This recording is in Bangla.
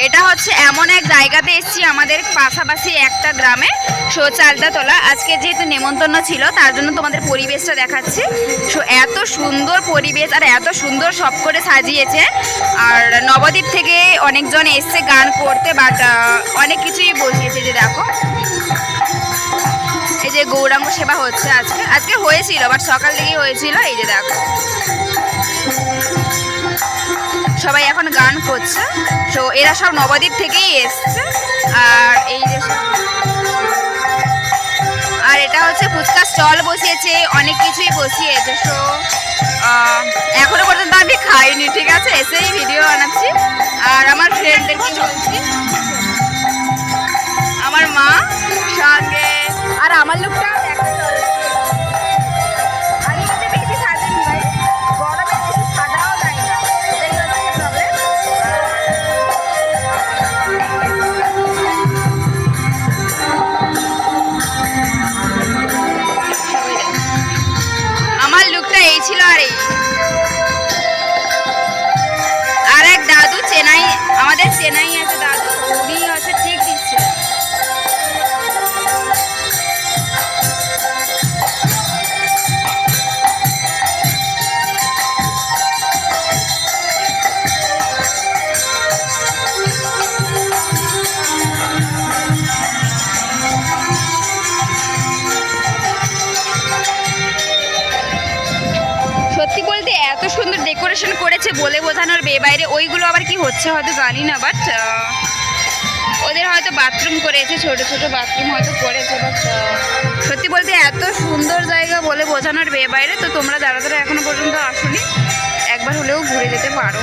এটা হচ্ছে এমন এক জায়গাতে এসেছি আমাদের পাশাপাশি একটা গ্রামে। সো চালদাতলা আজকে যেহেতু নেমন্তন্ন ছিল তার জন্য তোমাদের পরিবেশটা দেখাচ্ছি। সো এত সুন্দর পরিবেশ আর এত সুন্দর সব করে সাজিয়েছে। আর নবদ্বীপ থেকে অনেকজন এসছে গান করতে, বাট অনেক কিছুই বসিয়েছে। যে দেখো এই যে গৌরাঙ্গ সেবা হচ্ছে আজকে আজকে হয়েছিল, বাট সকাল থেকেই হয়েছিল। এই যে দেখো সবাই এখন গান করছে। সো এরা সব নবদ্বীপ থেকেই এসছে। আর এই যে আর এটা হচ্ছে ফুচকা স্টল বসিয়েছে, অনেক কিছুই বসিয়েছে। সো এখনো পর্যন্ত আমি খাইনি, ঠিক আছে, এসেই ভিডিও বানাচ্ছি। আর আমার ফ্রেন্ডদেরকে বলছি, আমার মা সঙ্গে। আর আমার লোকটা এই ছিল। আর এক দাদু চেনাই, আমাদের চেনাই আছে দাদু, উনি হচ্ছে ঠিক দিচ্ছে। সত্যি বলতে এত সুন্দর ডেকোরেশন করেছে বলে বোঝানোর বাইরে। ওইগুলো আবার কি হচ্ছে হয়তো জানি না, বাট ওদের হয়তো বাথরুম করেছে, ছোট ছোট বাথরুম হয়তো করেছে। বাট সত্যি বলতে এত সুন্দর জায়গা বলে বোঝানোর বাইরে। তো তোমরা যারা যারা এখনো পর্যন্ত আসোনি একবার হলেও ঘুরে যেতে পারো।